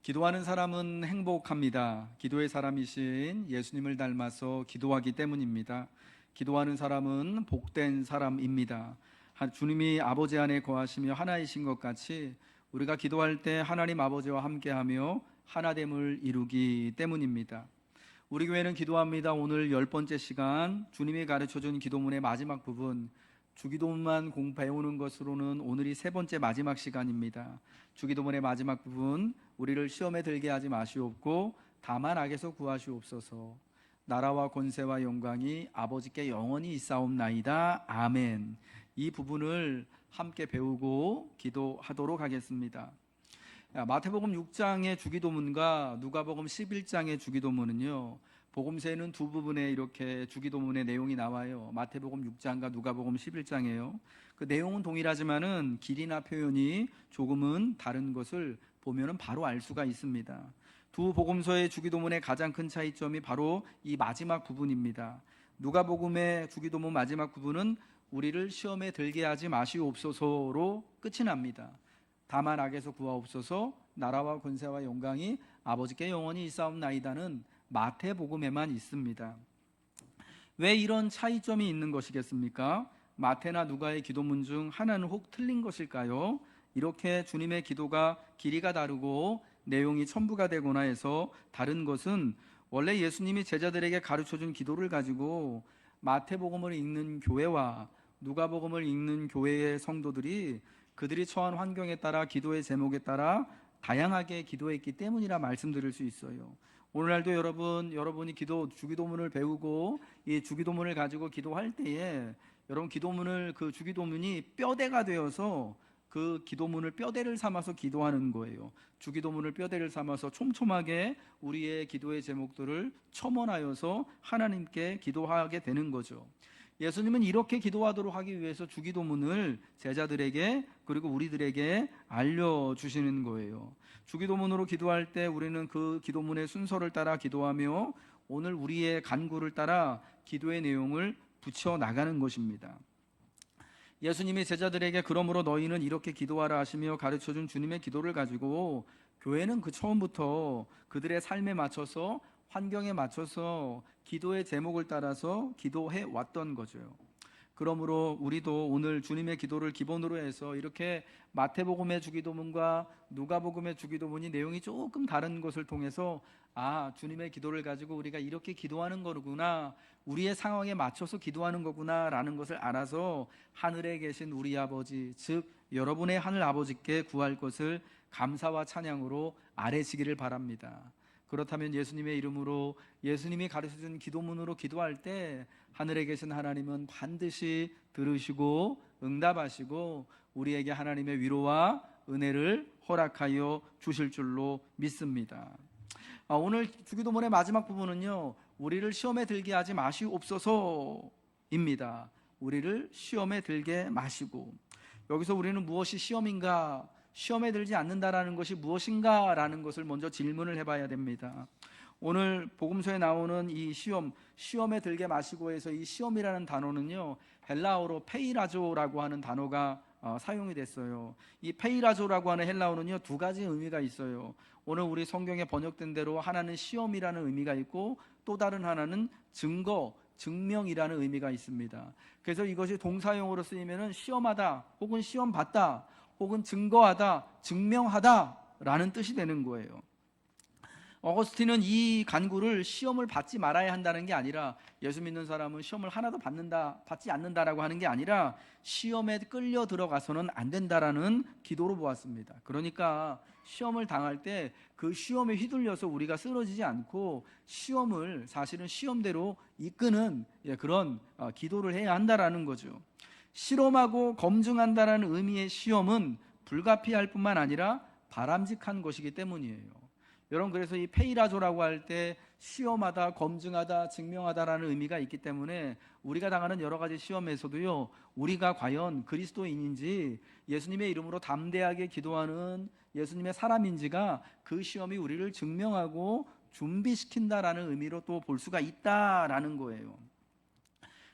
기도하는 사람은 행복합니다. 기도의 사람이신 예수님을 닮아서 기도하기 때문입니다. 기도하는 사람은 복된 사람입니다. 주님이 아버지 안에 거하시며 하나이신 것 같이 우리가 기도할 때 하나님 아버지와 함께하며 하나됨을 이루기 때문입니다. 우리 교회는 기도합니다. 오늘 10번째 시간, 주님이 가르쳐준 기도문의 마지막 부분, 주기도문만 배우는 것으로는 오늘이 3번째 마지막 시간입니다. 주기도문의 마지막 부분, 우리를 시험에 들게 하지 마시옵고 다만 악에서 구하시옵소서. 나라와 권세와 영광이 아버지께 영원히 있사옵나이다. 아멘. 이 부분을 함께 배우고 기도하도록 하겠습니다. 마태복음 6장의 주기도문과 누가복음 11장의 주기도문은요, 복음서에는 두 부분에 이렇게 주기도문의 내용이 나와요. 마태복음 6장과 누가복음 11장이에요. 그 내용은 동일하지만은 길이나 표현이 조금은 다른 것을 보면은 바로 알 수가 있습니다. 두 복음서의 주기도문의 가장 큰 차이점이 바로 이 마지막 부분입니다. 누가복음의 주기도문 마지막 부분은 우리를 시험에 들게 하지 마시옵소서로 끝이 납니다. 다만 악에서 구하옵소서. 나라와 권세와 영광이 아버지께 영원히 있사옵나이다는 마태복음에만 있습니다. 왜 이런 차이점이 있는 것이겠습니까? 마태나 누가의 기도문 중 하나는 혹 틀린 것일까요? 이렇게 주님의 기도가 길이가 다르고 내용이 첨부가 되거나 해서 다른 것은 원래 예수님이 제자들에게 가르쳐준 기도를 가지고 마태복음을 읽는 교회와 누가복음을 읽는 교회의 성도들이 그들이 처한 환경에 따라 기도의 제목에 따라 다양하게 기도했기 때문이라 말씀드릴 수 있어요. 오늘날도 여러분이 주기도문을 배우고 이 주기도문을 가지고 기도할 때에 여러분 그 주기도문이 뼈대가 되어서 그 기도문을 뼈대를 삼아서 기도하는 거예요. 주기도문을 뼈대를 삼아서 촘촘하게 우리의 기도의 제목들을 첨언하여서 하나님께 기도하게 되는 거죠. 예수님은 이렇게 기도하도록 하기 위해서 주기도문을 제자들에게 그리고 우리들에게 알려주시는 거예요. 주기도문으로 기도할 때 우리는 그 기도문의 순서를 따라 기도하며 오늘 우리의 간구를 따라 기도의 내용을 붙여 나가는 것입니다. 예수님이 제자들에게 그러므로 너희는 이렇게 기도하라 하시며 가르쳐준 주님의 기도를 가지고 교회는 그 처음부터 그들의 삶에 맞춰서 환경에 맞춰서 기도의 제목을 따라서 기도해 왔던 거죠. 그러므로 우리도 오늘 주님의 기도를 기본으로 해서 이렇게 마태복음의 주기도문과 누가복음의 주기도문이 내용이 조금 다른 것을 통해서 주님의 기도를 가지고 우리가 이렇게 기도하는 거구나, 우리의 상황에 맞춰서 기도하는 거구나 라는 것을 알아서 하늘에 계신 우리 아버지, 즉 여러분의 하늘 아버지께 구할 것을 감사와 찬양으로 아뢰시기를 바랍니다. 그렇다면 예수님의 이름으로 예수님이 가르쳐준 기도문으로 기도할 때 하늘에 계신 하나님은 반드시 들으시고 응답하시고 우리에게 하나님의 위로와 은혜를 허락하여 주실 줄로 믿습니다. 오늘 주기도문의 마지막 부분은요, 우리를 시험에 들게 하지 마시옵소서입니다. 우리를 시험에 들게 마시고, 여기서 우리는 무엇이 시험인가, 시험에 들지 않는다라는 것이 무엇인가 라는 것을 먼저 질문을 해봐야 됩니다. 오늘 복음서에 나오는 이 시험에 들게 마시고 해서 이 시험이라는 단어는요, 헬라어로 페이라조라고 하는 단어가 사용이 됐어요. 이 페이라조라고 하는 헬라어는요, 두 가지 의미가 있어요. 오늘 우리 성경에 번역된 대로 하나는 시험이라는 의미가 있고 또 다른 하나는 증명이라는 의미가 있습니다. 그래서 이것이 동사용으로 쓰이면은 시험하다 혹은 시험받다 혹은 증거하다, 증명하다 라는 뜻이 되는 거예요. 어거스틴은 이 간구를 시험을 받지 말아야 한다는 게 아니라, 예수 믿는 사람은 시험을 하나도 받지 않는다라고 하는 게 아니라 시험에 끌려 들어가서는 안 된다라는 기도로 보았습니다. 그러니까 시험을 당할 때 그 시험에 휘둘려서 우리가 쓰러지지 않고 시험을 사실은 시험대로 이끄는 그런 기도를 해야 한다라는 거죠. 실험하고 검증한다라는 의미의 시험은 불가피할 뿐만 아니라 바람직한 것이기 때문이에요. 여러분, 그래서 이 페이라조라고 할 때 시험하다, 검증하다, 증명하다라는 의미가 있기 때문에 우리가 당하는 여러 가지 시험에서도요, 우리가 과연 그리스도인인지 예수님의 이름으로 담대하게 기도하는 예수님의 사람인지가 그 시험이 우리를 증명하고 준비시킨다라는 의미로 또 볼 수가 있다라는 거예요.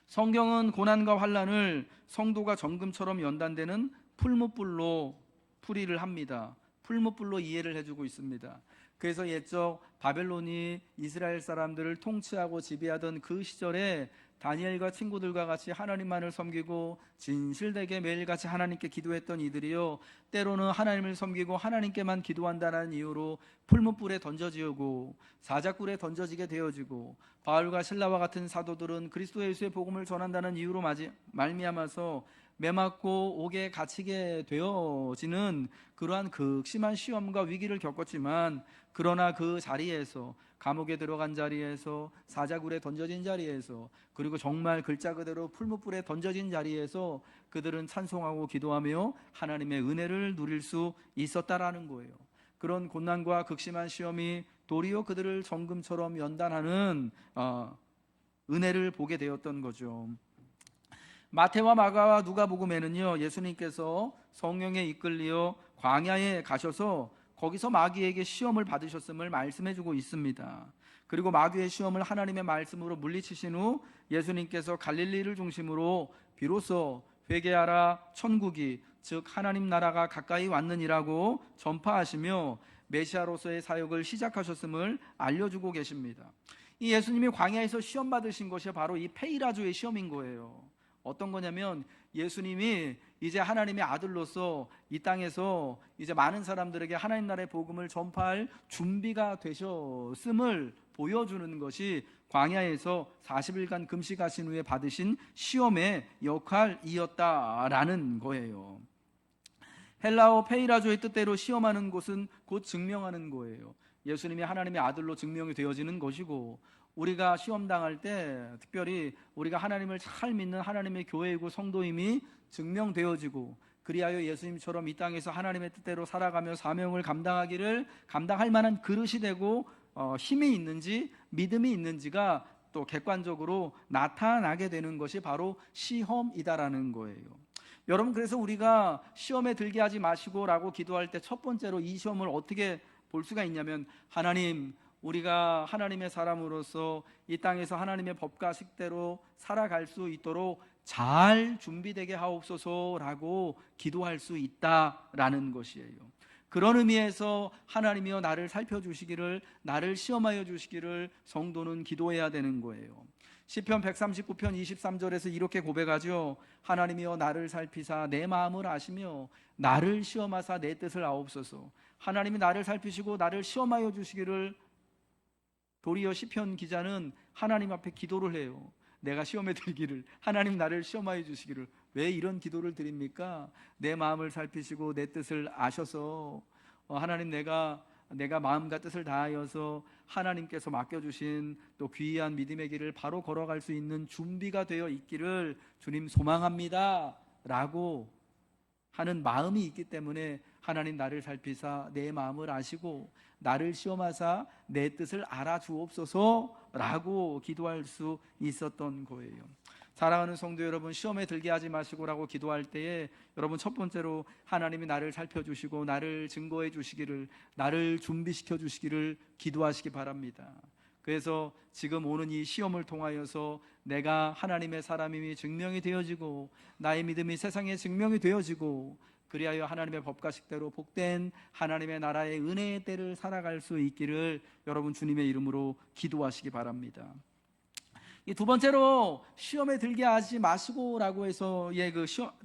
성경은 고난과 환난을 성도가 정금처럼 연단되는 풀무불로 풀이를 합니다. 풀무불로 이해를 해주고 있습니다. 그래서 옛적 바벨론이 이스라엘 사람들을 통치하고 지배하던 그 시절에 다니엘과 친구들과 같이 하나님만을 섬기고 진실되게 매일같이 하나님께 기도했던 이들이요, 때로는 하나님을 섬기고 하나님께만 기도한다는 이유로 풀무불에 던져지고 사자굴에 던져지게 되어지고, 바울과 실라와 같은 사도들은 그리스도 예수의 복음을 전한다는 이유로 말미암아서 매맞고 옥에 갇히게 되어지는 그러한 극심한 시험과 위기를 겪었지만, 그러나 그 자리에서, 감옥에 들어간 자리에서, 사자굴에 던져진 자리에서, 그리고 정말 글자 그대로 풀무불에 던져진 자리에서 그들은 찬송하고 기도하며 하나님의 은혜를 누릴 수 있었다라는 거예요. 그런 고난과 극심한 시험이 도리어 그들을 정금처럼 연단하는 은혜를 보게 되었던 거죠. 마태와 마가와 누가복음에는요, 예수님께서 성령에 이끌려 광야에 가셔서 거기서 마귀에게 시험을 받으셨음을 말씀해주고 있습니다. 그리고 마귀의 시험을 하나님의 말씀으로 물리치신 후 예수님께서 갈릴리를 중심으로 비로소 회개하라, 천국이 즉 하나님 나라가 가까이 왔느니라고 전파하시며 메시아로서의 사역을 시작하셨음을 알려주고 계십니다. 이 예수님이 광야에서 시험 받으신 것이 바로 이 페이라조의 시험인 거예요. 어떤 거냐면, 예수님이 이제 하나님의 아들로서 이 땅에서 이제 많은 사람들에게 하나님 나라의 복음을 전파할 준비가 되셨음을 보여주는 것이 광야에서 40일간 금식하신 후에 받으신 시험의 역할이었다라는 거예요. 헬라어 페이라조의 뜻대로 시험하는 것은 곧 증명하는 거예요. 예수님이 하나님의 아들로 증명이 되어지는 것이고, 우리가 시험당할 때 특별히 우리가 하나님을 잘 믿는 하나님의 교회이고 성도임이 증명되어지고, 그리하여 예수님처럼 이 땅에서 하나님의 뜻대로 살아가며 사명을 감당할 만한 그릇이 되고 힘이 있는지 믿음이 있는지가 또 객관적으로 나타나게 되는 것이 바로 시험이다라는 거예요. 여러분, 그래서 우리가 시험에 들게 하지 마시고 라고 기도할 때 첫 번째로 이 시험을 어떻게 볼 수가 있냐면, 하나님, 우리가 하나님의 사람으로서 이 땅에서 하나님의 법과 식대로 살아갈 수 있도록 잘 준비되게 하옵소서라고 기도할 수 있다라는 것이에요. 그런 의미에서 하나님이여 나를 살펴주시기를, 나를 시험하여 주시기를 성도는 기도해야 되는 거예요. 시편 139편 23절에서 이렇게 고백하죠. 하나님이여 나를 살피사 내 마음을 아시며 나를 시험하사 내 뜻을 아옵소서. 하나님이 나를 살피시고 나를 시험하여 주시기를, 도리어 시편 기자는 하나님 앞에 기도를 해요. 내가 시험에 들기를, 하나님 나를 시험하여 주시기를. 왜 이런 기도를 드립니까? 내 마음을 살피시고 내 뜻을 아셔서 하나님, 내가 마음과 뜻을 다하여서 하나님께서 맡겨주신 또 귀한 믿음의 길을 바로 걸어갈 수 있는 준비가 되어 있기를 주님 소망합니다 라고 하는 마음이 있기 때문에, 하나님 나를 살피사 내 마음을 아시고 나를 시험하사 내 뜻을 알아주옵소서 라고 기도할 수 있었던 거예요. 사랑하는 성도 여러분, 시험에 들게 하지 마시고 라고 기도할 때에 여러분, 첫 번째로 하나님이 나를 살펴주시고 나를 증거해 주시기를, 나를 준비시켜 주시기를 기도하시기 바랍니다. 그래서 지금 오는 이 시험을 통하여서 내가 하나님의 사람임이 증명이 되어지고 나의 믿음이 세상에 증명이 되어지고, 그리하여 하나님의 법과 식대로 복된 하나님의 나라의 은혜의 때를 살아갈 수 있기를 여러분 주님의 이름으로 기도하시기 바랍니다. 이 두 번째로 시험에 들게 하지 마시고라고 해서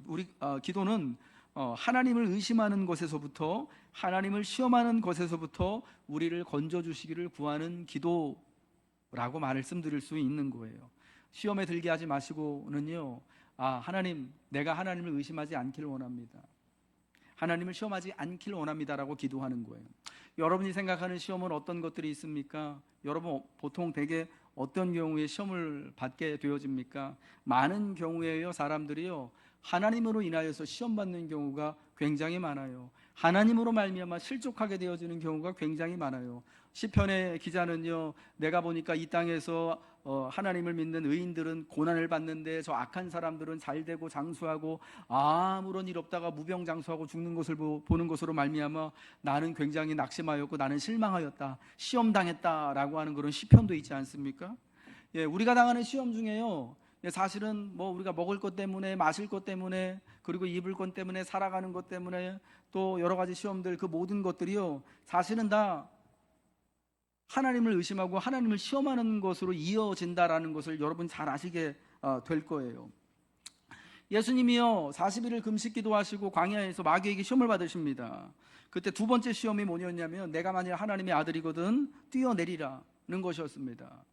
우리 기도는 하나님을 의심하는 것에서부터, 하나님을 시험하는 것에서부터 우리를 건져 주시기를 구하는 기도라고 말씀드릴 수 있는 거예요. 시험에 들게 하지 마시고는요, 하나님, 내가 하나님을 의심하지 않기를 원합니다. 하나님을 시험하지 않기를 원합니다라고 기도하는 거예요. 여러분이 생각하는 시험은 어떤 것들이 있습니까? 여러분, 보통 대개 어떤 경우에 시험을 받게 되어집니까? 많은 경우에요, 사람들이요, 하나님으로 인하여서 시험 받는 경우가 굉장히 많아요. 하나님으로 말미암아 실족하게 되어지는 경우가 굉장히 많아요. 시편의 기자는요, 내가 보니까 이 땅에서 하나님을 믿는 의인들은 고난을 받는데 저 악한 사람들은 잘되고 장수하고 아무런 일 없다가 무병장수하고 죽는 것을 보는 것으로 말미암아 나는 굉장히 낙심하였고 나는 실망하였다, 시험당했다라고 하는 그런 시편도 있지 않습니까? 예, 우리가 당하는 시험 중에요, 사실은 우리가 먹을 것 때문에, 마실 것 때문에, 그리고 입을 것 때문에, 살아가는 것 때문에 또 여러 가지 시험들, 그 모든 것들이요, 사실은 다 하나님을 의심하고 하나님을 시험하는 것으로 이어진다라는 것을 여러분 잘 아시게 될 거예요. 예수님이요 40일을 금식 기도하시고 광야에서 마귀에게 시험을 받으십니다. 그때 두 번째 시험이 뭐였냐면, 내가 만일 하나님의 아들이거든 뛰어내리라는 것이었습니다.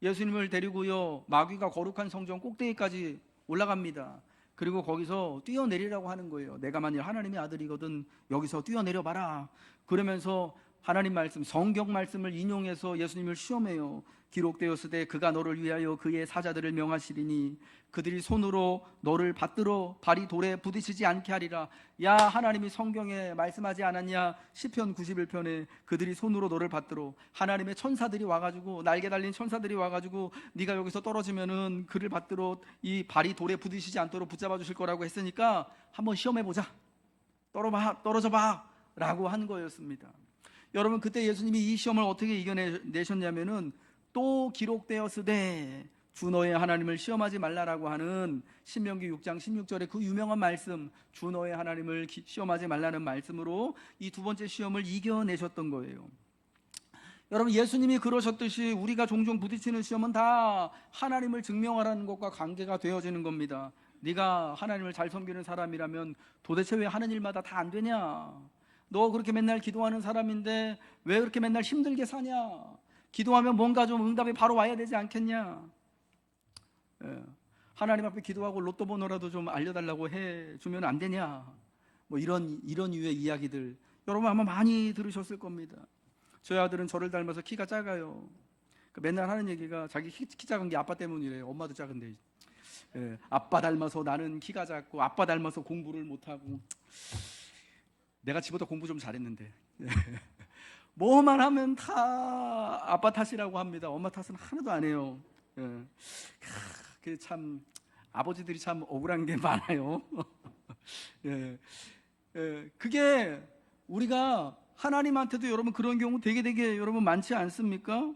예수님을 데리고요 마귀가 거룩한 성전 꼭대기까지 올라갑니다. 그리고 거기서 뛰어내리라고 하는 거예요. 내가 만일 하나님의 아들이거든 여기서 뛰어내려 봐라. 그러면서 하나님 말씀, 성경 말씀을 인용해서 예수님을 시험해요. 기록되었으되 그가 너를 위하여 그의 사자들을 명하시리니 그들이 손으로 너를 받들어 발이 돌에 부딪히지 않게 하리라. 야, 하나님이 성경에 말씀하지 않았냐? 시편 91편에 그들이 손으로 너를 받들어, 하나님의 천사들이 와가지고, 날개 달린 천사들이 와가지고 네가 여기서 떨어지면은 그를 받들어 이 발이 돌에 부딪히지 않도록 붙잡아 주실 거라고 했으니까 한번 시험해보자, 떨어져봐 라고 한 거였습니다. 여러분, 그때 예수님이 이 시험을 어떻게 이겨내셨냐면은, 또 기록되었으되 주 너의 하나님을 시험하지 말라라고 하는 신명기 6장 16절의 그 유명한 말씀, 주 너의 하나님을 시험하지 말라는 말씀으로 이 두 번째 시험을 이겨내셨던 거예요. 여러분, 예수님이 그러셨듯이 우리가 종종 부딪히는 시험은 다 하나님을 증명하라는 것과 관계가 되어지는 겁니다. 네가 하나님을 잘 섬기는 사람이라면 도대체 왜 하는 일마다 다 안 되냐? 너 그렇게 맨날 기도하는 사람인데 왜 그렇게 맨날 힘들게 사냐? 기도하면 뭔가 좀 응답이 바로 와야 되지 않겠냐? 하나님 앞에 기도하고 로또 번호라도 좀 알려달라고 해주면 안 되냐? 뭐 이런 유의 이야기들 여러분 아마 많이 들으셨을 겁니다. 저희 아들은 저를 닮아서 키가 작아요. 맨날 하는 얘기가 자기 키 작은 게 아빠 때문이래요. 엄마도 작은데. 아빠 닮아서 나는 키가 작고, 아빠 닮아서 공부를 못하고. 내가 지보다 공부 좀 잘했는데. 뭐만 하면 다 아빠 탓이라고 합니다. 엄마 탓은 하나도 안 해요. 참 아버지들이 참 억울한 게 많아요. 그게 우리가 하나님한테도 여러분 그런 경우 되게 여러분 많지 않습니까?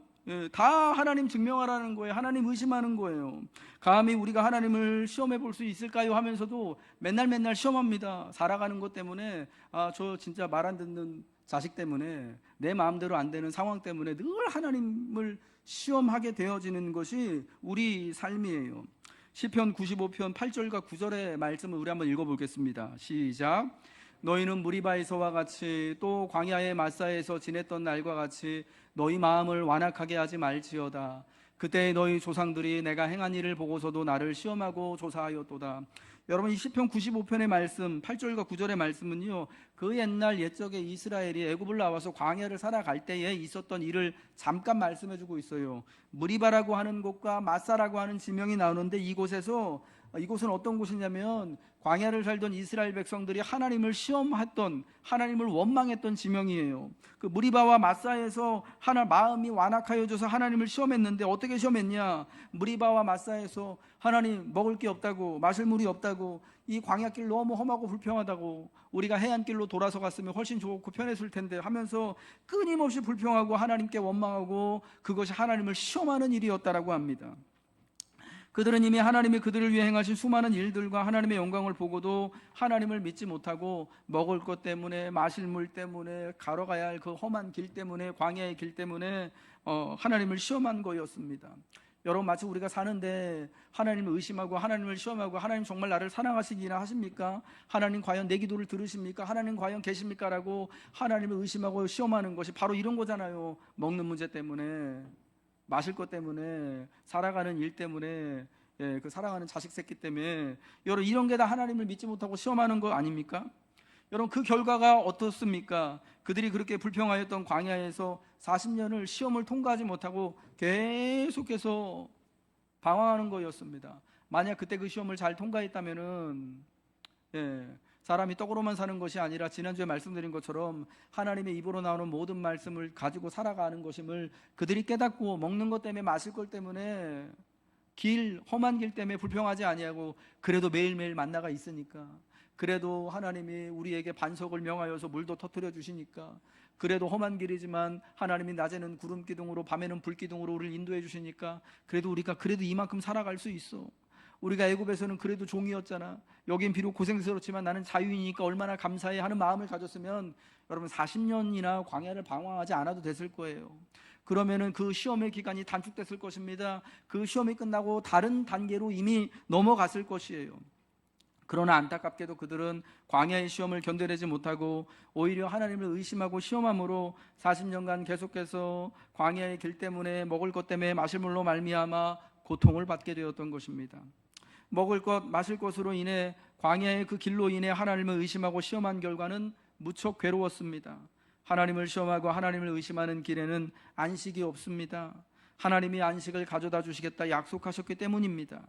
다 하나님 증명하라는 거예요. 하나님 의심하는 거예요. 감히 우리가 하나님을 시험해 볼 수 있을까요? 하면서도 맨날 시험합니다. 살아가는 것 때문에, 저 진짜 말 안 듣는 자식 때문에, 내 마음대로 안 되는 상황 때문에 늘 하나님을 시험하게 되어지는 것이 우리 삶이에요. 시편 95편 8절과 9절의 말씀을 우리 한번 읽어보겠습니다. 시작. 너희는 무리바에서와 같이 또 광야의 마사에서 지냈던 날과 같이 너희 마음을 완악하게 하지 말지어다. 그때 너희 조상들이 내가 행한 일을 보고서도 나를 시험하고 조사하였도다. 여러분, 이 시편 95편의 말씀 8절과 9절의 말씀은요, 그 옛날 옛적에 이스라엘이 애굽을 나와서 광야를 살아갈 때에 있었던 일을 잠깐 말씀해주고 있어요. 무리바라고 하는 곳과 마사라고 하는 지명이 나오는데, 이곳은 어떤 곳이냐면 광야를 살던 이스라엘 백성들이 하나님을 시험했던, 하나님을 원망했던 지명이에요. 그 무리바와 마사에서 마음이 완악하여져서 하나님을 시험했는데, 어떻게 시험했냐? 무리바와 마사에서 하나님, 먹을 게 없다고, 마실 물이 없다고, 이 광야길 너무 험하고 불평하다고, 우리가 해안길로 돌아서 갔으면 훨씬 좋고 편했을 텐데 하면서 끊임없이 불평하고 하나님께 원망하고, 그것이 하나님을 시험하는 일이었다라고 합니다. 그들은 이미 하나님이 그들을 위해 행하신 수많은 일들과 하나님의 영광을 보고도 하나님을 믿지 못하고, 먹을 것 때문에, 마실 물 때문에, 걸어가야 할 그 험한 길 때문에, 광야의 길 때문에 하나님을 시험한 거였습니다. 여러분, 마치 우리가 사는데 하나님을 의심하고 하나님을 시험하고, 하나님 정말 나를 사랑하시기나 하십니까? 하나님 과연 내 기도를 들으십니까? 하나님 과연 계십니까? 라고 하나님을 의심하고 시험하는 것이 바로 이런 거잖아요. 먹는 문제 때문에, 마실 것 때문에, 살아가는 일 때문에, 그 사랑하는 자식 새끼 때문에, 여러분 이런 게 다 하나님을 믿지 못하고 시험하는 거 아닙니까? 여러분, 그 결과가 어떻습니까? 그들이 그렇게 불평하였던 광야에서 40년을 시험을 통과하지 못하고 계속해서 방황하는 거였습니다. 만약 그때 그 시험을 잘 통과했다면은, 사람이 떡으로만 사는 것이 아니라 지난주에 말씀드린 것처럼 하나님의 입으로 나오는 모든 말씀을 가지고 살아가는 것임을 그들이 깨닫고, 먹는 것 때문에, 마실 것 때문에, 험한 길 때문에 불평하지 아니하고, 그래도 매일매일 만나가 있으니까, 그래도 하나님이 우리에게 반석을 명하여서 물도 터뜨려 주시니까, 그래도 험한 길이지만 하나님이 낮에는 구름 기둥으로 밤에는 불 기둥으로 우리를 인도해 주시니까, 그래도 우리가 이만큼 살아갈 수 있어. 우리가 애굽에서는 그래도 종이었잖아. 여긴 비록 고생스럽지만 나는 자유이니까 얼마나 감사해 하는 마음을 가졌으면 여러분 40년이나 광야를 방황하지 않아도 됐을 거예요. 그러면은 그 시험의 기간이 단축됐을 것입니다. 그 시험이 끝나고 다른 단계로 이미 넘어갔을 것이에요. 그러나 안타깝게도 그들은 광야의 시험을 견뎌내지 못하고 오히려 하나님을 의심하고 시험함으로 40년간 계속해서 광야의 길 때문에, 먹을 것 때문에, 마실 물로 말미암아 고통을 받게 되었던 것입니다. 먹을 것, 마실 것으로 인해, 광야의 그 길로 인해 하나님을 의심하고 시험한 결과는 무척 괴로웠습니다. 하나님을 시험하고 하나님을 의심하는 길에는 안식이 없습니다. 하나님이 안식을 가져다 주시겠다 약속하셨기 때문입니다.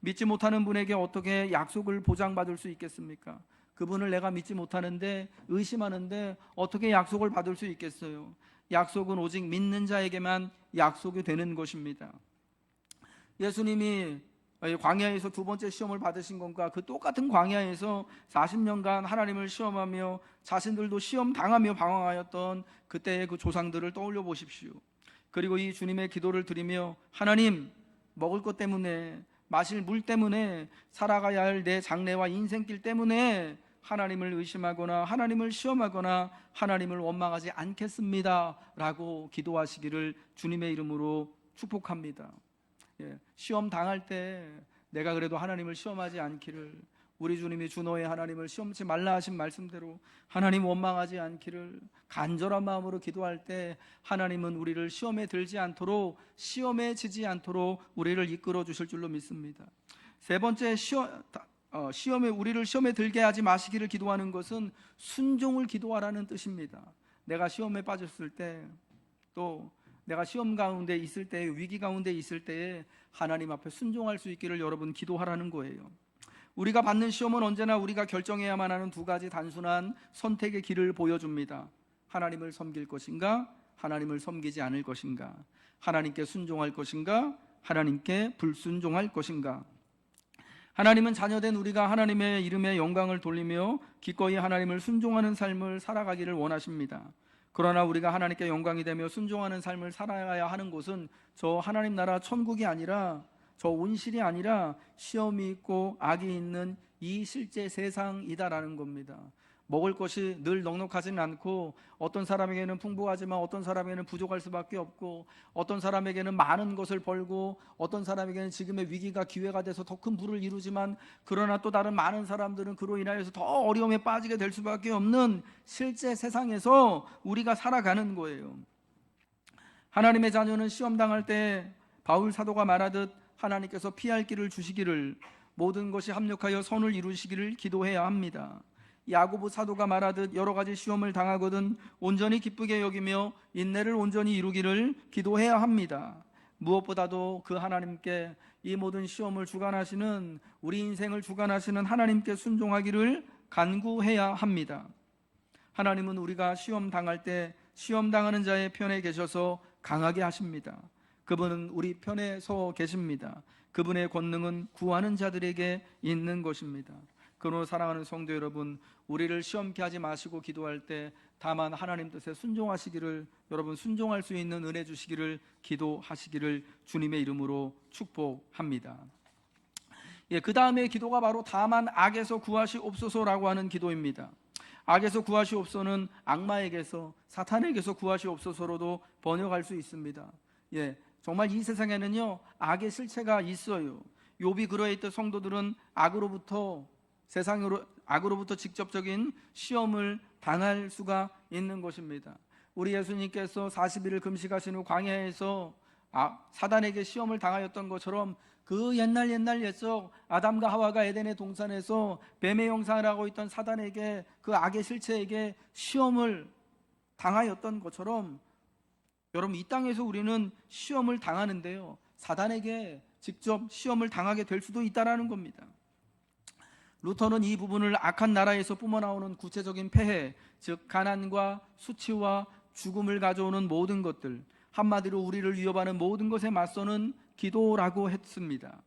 믿지 못하는 분에게 어떻게 약속을 보장받을 수 있겠습니까? 그분을 내가 믿지 못하는데, 의심하는데 어떻게 약속을 받을 수 있겠어요? 약속은 오직 믿는 자에게만 약속이 되는 것입니다. 예수님이 광야에서 두 번째 시험을 받으신 것과 그 똑같은 광야에서 40년간 하나님을 시험하며 자신들도 시험 당하며 방황하였던 그때의 그 조상들을 떠올려 보십시오. 그리고 이 주님의 기도를 드리며, 하나님, 먹을 것 때문에, 마실 물 때문에, 살아가야 할 내 장래와 인생길 때문에 하나님을 의심하거나 하나님을 시험하거나 하나님을 원망하지 않겠습니다 라고 기도하시기를 주님의 이름으로 축복합니다. 시험 당할 때 내가 그래도 하나님을 시험하지 않기를, 우리 주님이 주 너의 하나님을 시험치 말라 하신 말씀대로 하나님 원망하지 않기를 간절한 마음으로 기도할 때 하나님은 우리를 시험에 들지 않도록, 시험에 지지 않도록 우리를 이끌어 주실 줄로 믿습니다. 세 번째, 우리를 시험에 들게 하지 마시기를 기도하는 것은 순종을 기도하라는 뜻입니다. 내가 시험에 빠졌을 때, 또 내가 시험 가운데 있을 때, 위기 가운데 있을 때에 하나님 앞에 순종할 수 있기를 여러분 기도하라는 거예요. 우리가 받는 시험은 언제나 우리가 결정해야만 하는 두 가지 단순한 선택의 길을 보여줍니다. 하나님을 섬길 것인가, 하나님을 섬기지 않을 것인가, 하나님께 순종할 것인가, 하나님께 불순종할 것인가. 하나님은 자녀된 우리가 하나님의 이름에 영광을 돌리며 기꺼이 하나님을 순종하는 삶을 살아가기를 원하십니다. 그러나 우리가 하나님께 영광이 되며 순종하는 삶을 살아야 하는 곳은 저 하나님 나라 천국이 아니라, 저 온실이 아니라 시험이 있고 악이 있는 이 실제 세상이다라는 겁니다. 먹을 것이 늘 넉넉하지는 않고, 어떤 사람에게는 풍부하지만 어떤 사람에게는 부족할 수밖에 없고, 어떤 사람에게는 많은 것을 벌고, 어떤 사람에게는 지금의 위기가 기회가 돼서 더 큰 부를 이루지만, 그러나 또 다른 많은 사람들은 그로 인하여서 더 어려움에 빠지게 될 수밖에 없는 실제 세상에서 우리가 살아가는 거예요. 하나님의 자녀는 시험 당할 때 바울 사도가 말하듯 하나님께서 피할 길을 주시기를, 모든 것이 합력하여 선을 이루시기를 기도해야 합니다. 야고보 사도가 말하듯 여러 가지 시험을 당하거든 온전히 기쁘게 여기며 인내를 온전히 이루기를 기도해야 합니다. 무엇보다도 그 하나님께, 이 모든 시험을 주관하시는, 우리 인생을 주관하시는 하나님께 순종하기를 간구해야 합니다. 하나님은 우리가 시험 당할 때 시험 당하는 자의 편에 계셔서 강하게 하십니다. 그분은 우리 편에 서 계십니다. 그분의 권능은 구하는 자들에게 있는 것입니다. 그러므로 사랑하는 성도 여러분, 우리를 시험케 하지 마시고 기도할 때 다만 하나님 뜻에 순종하시기를, 여러분 순종할 수 있는 은혜 주시기를 기도하시기를 주님의 이름으로 축복합니다. 그 다음에 기도가 바로 다만 악에서 구하시옵소서라고 하는 기도입니다. 악에서 구하시옵소서는 악마에게서, 사탄에게서 구하시옵소서로도 번역할 수 있습니다. 정말 이 세상에는요 악의 실체가 있어요. 욥이 그러했던 성도들은 악으로부터 직접적인 시험을 당할 수가 있는 것입니다. 우리 예수님께서 40일을 금식하신 후 광야에서 사단에게 시험을 당하였던 것처럼, 그 옛날 옛적 아담과 하와가 에덴의 동산에서 뱀의 형상을 하고 있던 사단에게, 그 악의 실체에게 시험을 당하였던 것처럼, 여러분 이 땅에서 우리는 시험을 당하는데요, 사단에게 직접 시험을 당하게 될 수도 있다라는 겁니다. 루터는 이 부분을 악한 나라에서 뿜어나오는 구체적인 폐해, 즉 가난과 수치와 죽음을 가져오는 모든 것들, 한마디로 우리를 위협하는 모든 것에 맞서는 기도라고 했습니다.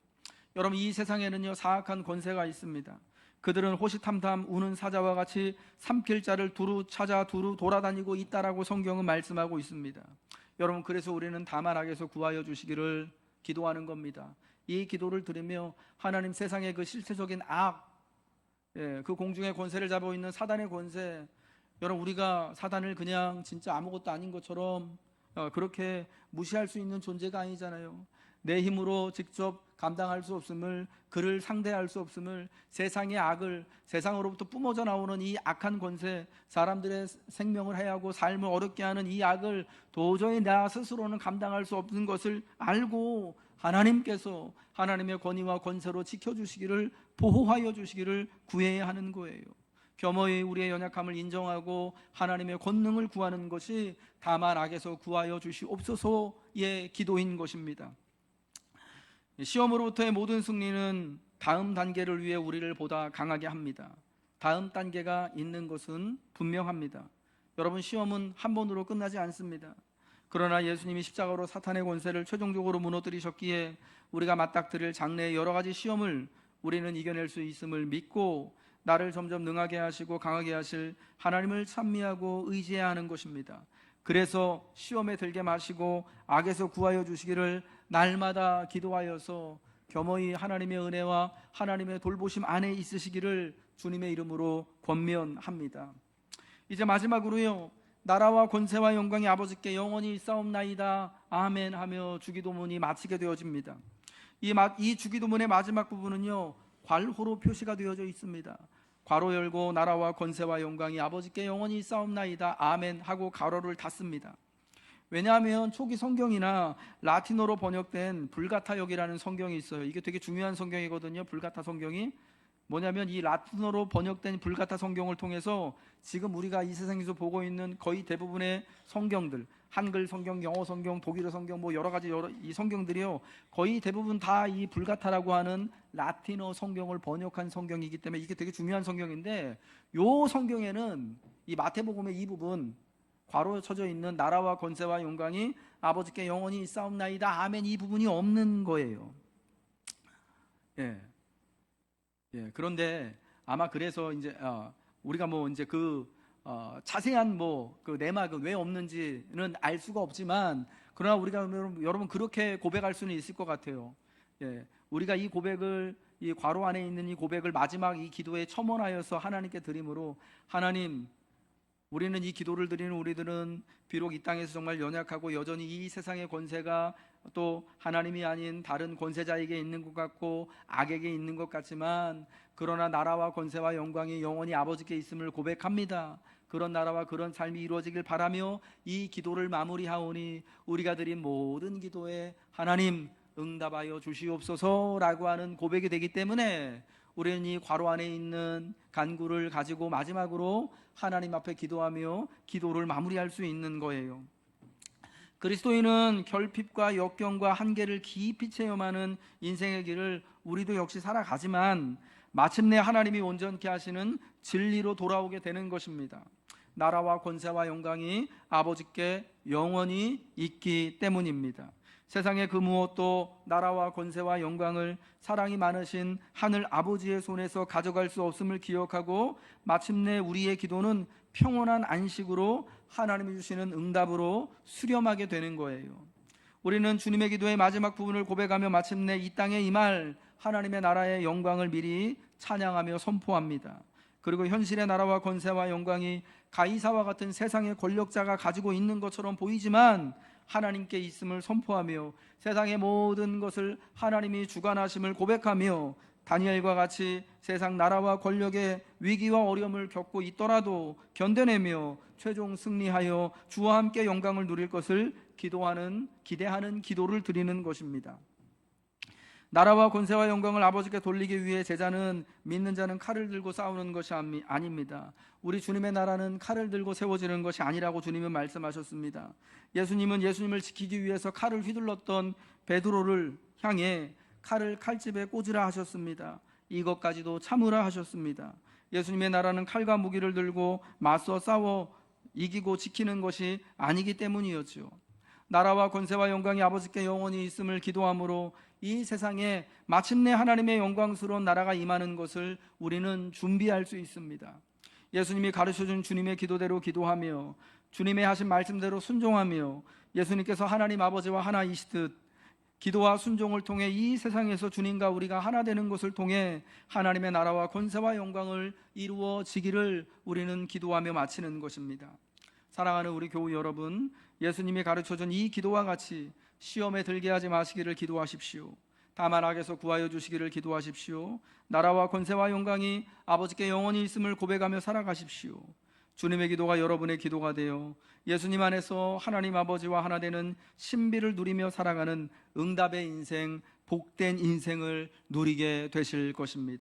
여러분 이 세상에는요 사악한 권세가 있습니다. 그들은 호시탐탐 우는 사자와 같이 삼킬 자를 두루 찾아 두루 돌아다니고 있다라고 성경은 말씀하고 있습니다. 여러분 그래서 우리는 다만 악에서 구하여 주시기를 기도하는 겁니다. 이 기도를 드리며 하나님, 세상의 그 실체적인 악, 그 공중의 권세를 잡고 있는 사단의 권세, 여러분, 우리가 사단을 그냥 진짜 아무것도 아닌 것처럼 그렇게 무시할 수 있는 존재가 아니잖아요. 내 힘으로 직접 감당할 수 없음을, 그를 상대할 수 없음을, 세상의 악을, 세상으로부터 뿜어져 나오는 이 악한 권세, 사람들의 생명을 해하고 삶을 어렵게 하는 이 악을 도저히 나 스스로는 감당할 수 없는 것을 알고 하나님께서 하나님의 권위와 권세로 지켜주시기를, 보호하여 주시기를 구해야 하는 거예요. 겸허히 우리의 연약함을 인정하고 하나님의 권능을 구하는 것이 다만 악에서 구하여 주시옵소서의 기도인 것입니다. 시험으로부터의 모든 승리는 다음 단계를 위해 우리를 보다 강하게 합니다. 다음 단계가 있는 것은 분명합니다. 여러분, 시험은 한 번으로 끝나지 않습니다. 그러나 예수님이 십자가로 사탄의 권세를 최종적으로 무너뜨리셨기에 우리가 맞닥뜨릴 장래의 여러 가지 시험을 우리는 이겨낼 수 있음을 믿고 나를 점점 능하게 하시고 강하게 하실 하나님을 찬미하고 의지해야 하는 것입니다. 그래서 시험에 들게 마시고 악에서 구하여 주시기를 날마다 기도하여서 겸허히 하나님의 은혜와 하나님의 돌보심 안에 있으시기를 주님의 이름으로 권면합니다. 이제 마지막으로요, 나라와 권세와 영광이 아버지께 영원히 있사옵나이다 아멘 하며 주기도문이 마치게 되어집니다. 이 주기도문의 마지막 부분은요, 괄호로 표시가 되어져 있습니다. 괄호 열고 나라와 권세와 영광이 아버지께 영원히 있사옵나이다 아멘 하고 괄호를 닫습니다. 왜냐하면 초기 성경이나 라틴어로 번역된 불가타역이라는 성경이 있어요. 이게 되게 중요한 성경이거든요. 불가타 성경이 뭐냐면, 이 라틴어로 번역된 불가타 성경을 통해서 지금 우리가 이 세상에서 보고 있는 거의 대부분의 성경들, 한글 성경, 영어 성경, 독일어 성경, 뭐 여러 가지 이 성경들이요, 거의 대부분 다 이 불가타라고 하는 라틴어 성경을 번역한 성경이기 때문에 이게 되게 중요한 성경인데, 요 성경에는 이 마태복음의 이 부분 괄호 쳐져 있는 나라와 권세와 영광이 아버지께 영원히 있사옵나이다 아멘, 이 부분이 없는 거예요. 그런데 아마 그래서 이제 우리가 뭐 이제 자세한 그 내막은 왜 없는지는 알 수가 없지만, 그러나 우리가 여러분 그렇게 고백할 수는 있을 것 같아요. 우리가 이 고백을, 이 괄호 안에 있는 이 고백을 마지막 이 기도에 첨언하여서 하나님께 드림으로, 하나님, 우리는 이 기도를 드리는 우리들은 비록 이 땅에서 정말 연약하고 여전히 이 세상의 권세가 또 하나님이 아닌 다른 권세자에게 있는 것 같고 악에게 있는 것 같지만, 그러나 나라와 권세와 영광이 영원히 아버지께 있음을 고백합니다. 그런 나라와 그런 삶이 이루어지길 바라며 이 기도를 마무리하오니 우리가 드린 모든 기도에 하나님 응답하여 주시옵소서라고 하는 고백이 되기 때문에 우리는 이 괄호 안에 있는 간구를 가지고 마지막으로 하나님 앞에 기도하며 기도를 마무리할 수 있는 거예요. 그리스도인은 결핍과 역경과 한계를 깊이 체험하는 인생의 길을 우리도 역시 살아가지만 마침내 하나님이 온전케 하시는 진리로 돌아오게 되는 것입니다. 나라와 권세와 영광이 아버지께 영원히 있기 때문입니다. 세상의 그 무엇도 나라와 권세와 영광을 사랑이 많으신 하늘 아버지의 손에서 가져갈 수 없음을 기억하고 마침내 우리의 기도는 평온한 안식으로 하나님이 주시는 응답으로 수렴하게 되는 거예요. 우리는 주님의 기도의 마지막 부분을 고백하며 마침내 이 땅에 임할 하나님의 나라의 영광을 미리 찬양하며 선포합니다. 그리고 현실의 나라와 권세와 영광이 가이사와 같은 세상의 권력자가 가지고 있는 것처럼 보이지만 하나님께 있음을 선포하며 세상의 모든 것을 하나님이 주관하심을 고백하며 다니엘과 같이 세상 나라와 권력의 위기와 어려움을 겪고 있더라도 견뎌내며 최종 승리하여 주와 함께 영광을 누릴 것을 기대하는 기도를 드리는 것입니다. 나라와 권세와 영광을 아버지께 돌리기 위해 제자는, 믿는 자는 칼을 들고 싸우는 것이 아닙니다. 우리 주님의 나라는 칼을 들고 세워지는 것이 아니라고 주님은 말씀하셨습니다. 예수님은 예수님을 지키기 위해서 칼을 휘둘렀던 베드로를 향해 칼을 칼집에 꽂으라 하셨습니다. 이것까지도 참으라 하셨습니다. 예수님의 나라는 칼과 무기를 들고 맞서 싸워 이기고 지키는 것이 아니기 때문이었죠. 나라와 권세와 영광이 아버지께 영원히 있음을 기도함으로 이 세상에 마침내 하나님의 영광스러운 나라가 임하는 것을 우리는 준비할 수 있습니다. 예수님이 가르쳐준 주님의 기도대로 기도하며 주님의 하신 말씀대로 순종하며 예수님께서 하나님 아버지와 하나이시듯 기도와 순종을 통해 이 세상에서 주님과 우리가 하나 되는 것을 통해 하나님의 나라와 권세와 영광을 이루어지기를 우리는 기도하며 마치는 것입니다. 사랑하는 우리 교우 여러분, 예수님이 가르쳐준 이 기도와 같이 시험에 들게 하지 마시기를 기도하십시오. 다만 악에서 구하여 주시기를 기도하십시오. 나라와 권세와 영광이 아버지께 영원히 있음을 고백하며 살아가십시오. 주님의 기도가 여러분의 기도가 되어 예수님 안에서 하나님 아버지와 하나 되는 신비를 누리며 살아가는 응답의 인생, 복된 인생을 누리게 되실 것입니다.